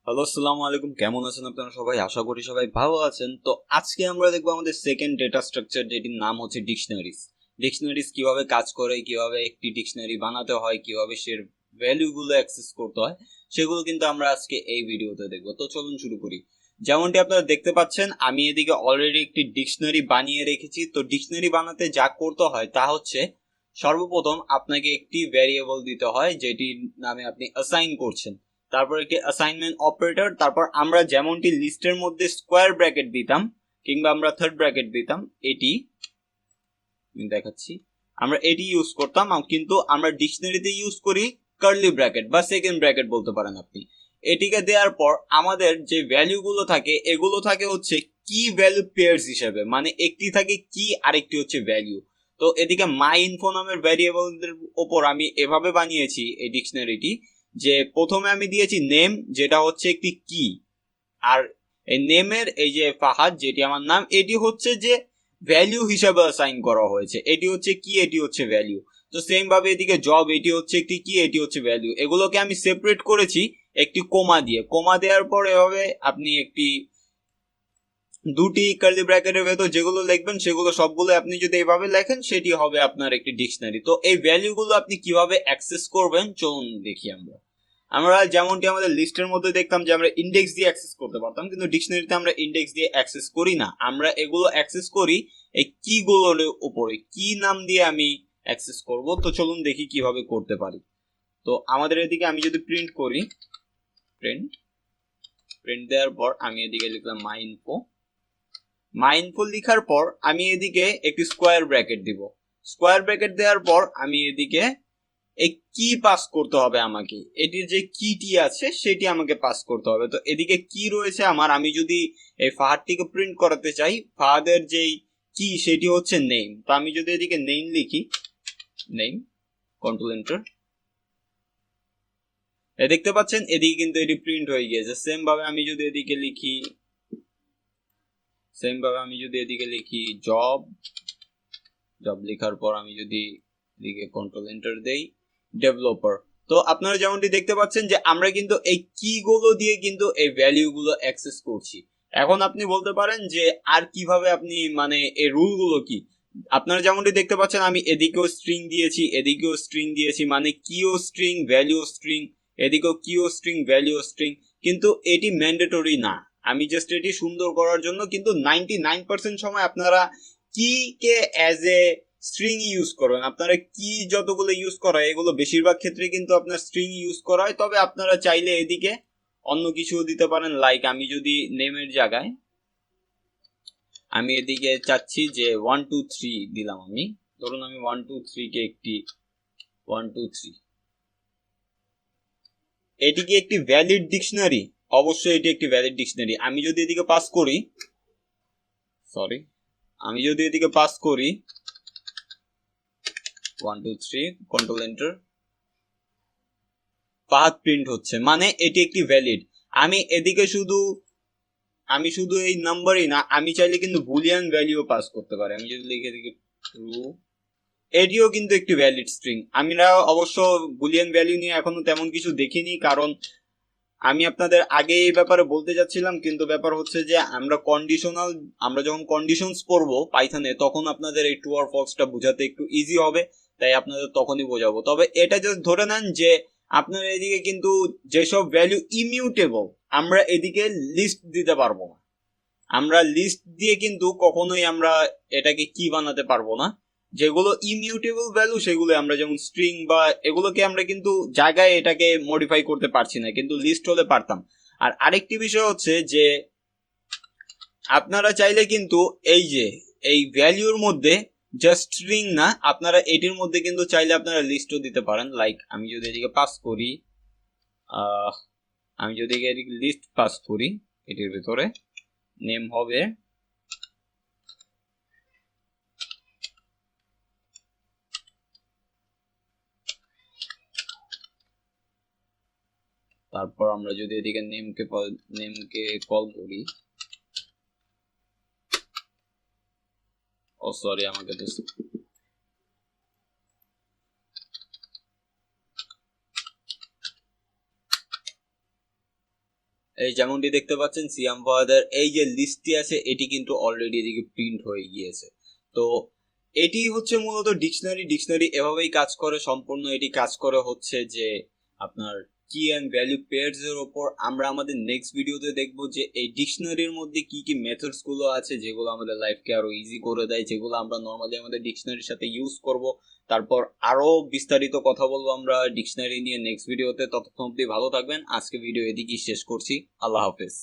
Hello, আসসালামু আলাইকুম। কেমন আছেন আপনারা সবাই? আশা করি সবাই ভালো আছেন। তো আজকে আমরা দেখবো আমাদের সেকেন্ড ডেটা স্ট্রাকচার, যেটির নাম হচ্ছে ডিকশনারিজ। ডিকশনারিজ কিভাবে কাজ করে, কিভাবে একটি ডিকশনারি বানাতে হয়, কিভাবে সে ভ্যালু গুলো অ্যাক্সেস করতে হয়, সেগুলো কিন্তু আমরা আজকে এই ভিডিওতে দেখবো। তো চলুন শুরু করি। যেমনটি আপনারা দেখতে পাচ্ছেন, আমি এদিকে অলরেডি একটি ডিকশনারি বানিয়ে রেখেছি। তো ডিকশনারি বানাতে যা করতে হয় তা হচ্ছে, সর্বপ্রথম আপনাকে একটি ভ্যারিয়েবল দিতে হয় যেটির নামে আপনি অ্যাসাইন করছেন। তারপর একটি অ্যাসাইনমেন্ট অপারেটর, তারপর আমরা যেমনটি লিস্টের মধ্যে স্কোয়ার ব্র্যাকেট দিতাম কিংবা আমরা থার্ড ব্র্যাকেট দিতাম, এটি আমি দেখাচ্ছি, আমরা এটি ইউজ করতাম, কিন্তু আমরা ডিকশনারিতে ইউজ করি কার্লি ব্র্যাকেট বা সেকেন্ড ব্র্যাকেট বলতে পারেন আপনি। এটিকে দেওয়ার পর আমাদের যে ভ্যালু গুলো থাকে, এগুলো থাকে হচ্ছে কি ভ্যালু পেয়ার্স হিসেবে, মানে একটি থাকে কি আরেকটি হচ্ছে ভ্যালু। তো এদিকে মাই ইনফো নামের ভ্যারিয়েবলদের ওপর আমি এভাবে বানিয়েছি এই ডিকশনারিটি, যে প্রথমে আমি দিয়েছি নেম, যেটা হচ্ছে একটি কি, আর এই নেমের এই যে ফাহাদ, যেটি আমার নাম, এটি হচ্ছে যে ভ্যালু হিসাবে অ্যাসাইন করা হয়েছে। এটি হচ্ছে কি, এটি হচ্ছে ভ্যালু। তো সেম ভাবে এদিকে জব, এটি হচ্ছে একটি কি, এটি হচ্ছে ভ্যালু। এগুলোকে আমি সেপারেট করেছি একটি কোমা দিয়ে। কোমা দেওয়ার পর এভাবে আপনি একটি দুটি কার্লি ব্র্যাকেটের ভেতর যেগুলো লিখবেন সেগুলো সবগুলো আপনি যদি এইভাবে লেখেন, সেটি হবে আপনার একটি ডিকশনারি। তো এই ভ্যালুগুলো আপনি কিভাবে অ্যাক্সেস করবেন চলুন দেখি। আমরা যেমনটি আমাদের লিস্টের মধ্যে দেখতাম যে আমরা ইন্ডেক্স দিয়ে অ্যাক্সেস করতে পারতাম, কিন্তু ডিকশনারিতে আমরা ইন্ডেক্স দিয়ে অ্যাক্সেস করি না। আমরা এগুলো অ্যাক্সেস করি এই কি গুলোর উপরে। কি নাম দিয়ে আমি অ্যাক্সেস করব, তো চলুন দেখি কিভাবে করতে পারি। তো আমাদের এদিকে আমি যদি প্রিন্ট করি, প্রিন্ট প্রিন্ট দেওয়ার পর আমি এদিকে লিখলাম মাই ইনফো। মাই ইনফো লিখার পর আমি এদিকে একটি স্কোয়ার ব্র্যাকেট দিব। স্কোয়ার ব্র্যাকেট দেওয়ার পর আমি এদিকে এই কি পাস করতে হবে আমাকে, এটির যে কিটি আছে সেটি আমাকে পাস করতে হবে। তো এদিকে কি রয়েছে আমার, আমি যদি এই ফাহাদটিকে প্রিন্ট করাতে চাই, ফাহাদের যেই কি সেটি হচ্ছে নেম। তো আমি যদি এদিকে নেম লিখি, নেম, কন্ট্রোল এন্টার, দেখতে পাচ্ছেন এদিকে কিন্তু এটি প্রিন্ট হয়ে গিয়েছে। সেম ভাবে আমি যদি এদিকে লিখি, সেম ভাবে আমি যদি এদিকে লিখি জব, জব লেখার পর আমি যদি এদিকে কন্ট্রোল এন্টার দেই, ডেভেলপার, তো আপনারা যেমনটি দেখতে পাচ্ছেন যে আমরা কিন্তু এই কি গুলো দিয়ে কিন্তু এই ভ্যালু গুলো অ্যাক্সেস করছি। এখন আপনি বলতে পারেন যে আর কিভাবে আপনি, মানে এই রুল গুলো কি। আপনারা যেমনটি দেখতে পাচ্ছেন আমি এদিকেও স্ট্রিং দিয়েছি, এদিকেও স্ট্রিং দিয়েছি, মানে কিও স্ট্রিং ভ্যালু স্ট্রিং, এদিকেও কিও স্ট্রিং ভ্যালু স্ট্রিং, কিন্তু এটি ম্যান্ডেটরি না। আমি জাস্ট এটি সুন্দর করার জন্য, কিন্তু 99% সময় আপনারা কি কে অ্যাজ এ স্ট্রিং ইউজ করবেন। আপনারা কি যতগুলো ইউজ করা হয় এগুলো বেশিরভাগ ক্ষেত্রে কিন্তু আপনার স্ট্রিং ইউজ করা হয়। তবে আপনারা চাইলে এদিকে অন্য কিছু দিতে পারেন, লাইক আমি যদি নেমের জায়গায় আমি এদিকে চাচ্ছি যে 1 2 3 দিলাম। আমি ধরুন আমি 1 2 3 কে একটি 1 2 3, এটি কি একটি ভ্যালিড ডিকশনারি? অবশ্যই এটি একটি ভ্যালিড ডিকশনারি। আমি যদি এদিকে পাস করি, সরি, আমি যদি এদিকে পাস করি 1 2 3, কন্ট্রোল এন্টার, পাথ প্রিন্ট হচ্ছে, মানে এটি একটি ভ্যালিড। আমি এদিকে শুধু এই নাম্বারই না, আমি চাইলে কিন্তু বুলিয়ান ভ্যালু পাস করতে পারি। আমি যদি লিখে দিকে ট্রু, এটিও কিন্তু একটি ভ্যালিড স্ট্রিং। আমরা অবশ্য বুলিয়ান ভ্যালু নিয়ে এখনো তেমন কিছু দেখিনি, কারণ আমি আপনাদের আগে এই ব্যাপারে বলতে যাচ্ছিলাম, কিন্তু ব্যাপার হচ্ছে যে আমরা যখন কন্ডিশনস পড়বো পাইথনে, তখন আপনাদের এই ট্রু আর ফলসটা বোঝাতে একটু ইজি হবে, তাই আপনাদের তখনই বোঝাবো। তবে এটা জাস্ট ধরে নেন যে আপনার এদিকে কিন্তু যেসব ভ্যালু ইমিউটেবল, আমরা এদিকে লিস্ট দিতে পারবো না। আমরা লিস্ট দিয়ে কিন্তু কখনোই আমরা এটাকে কি বানাতে পারবো না। যেগুলো ইমিউটেবল ভ্যালু সেগুলো আমরা, যেমন স্ট্রিং বা এগুলোকে আমরা কিন্তু জায়গায় এটাকে মডিফাই করতে পারছি না, কিন্তু লিস্ট হলে পারতাম। আর আরেকটি বিষয় হচ্ছে যে আপনারা চাইলে কিন্তু এই যে এই ভ্যালুর মধ্যে জাস্ট স্ট্রিং না, আপনারা এটির মধ্যে কিন্তু চাইলে আপনারা লিস্টও দিতে পারেন। লাইক আমি যদি এদিকে পাস করি, আমি যদি এদিকে লিস্ট পাস করি, এটির ভিতরে নেম হবে, তারপর আমরা যদি এদিকে নেমকে কল করি, ও সরি, আমাকে তো এই যেমনটি দেখতে পাচ্ছেন সিয়াম ফাহাদের এই যে লিস্টটি আছে এটি কিন্তু অলরেডি এদিকে প্রিন্ট হয়ে গিয়েছে। তো এটি হচ্ছে মূলত ডিকশনারি। ডিকশনারি এভাবেই কাজ করে, সম্পূর্ণ এটি কাজ করে হচ্ছে যে আপনার কি অ্যান্ড ভ্যালু পেয়ার্স এর উপর। আমরা আমাদের নেক্সট ভিডিওতে দেখব যে এই ডিকশনারির মধ্যে কি কি মেথডস গুলো আছে যেগুলো আমাদের লাইফকে আরো ইজি করে দেয়, যেগুলো আমরা নর্মালি আমাদের ডিকশনারির সাথে ইউজ করব। তারপর আরো বিস্তারিত কথা বলবো আমরা ডিকশনারি নিয়ে নেক্সট ভিডিওতে। ততক্ষণ অব্দি ভালো থাকবেন। আজকে ভিডিও এদিকেই শেষ করছি। আল্লাহ হাফেজ।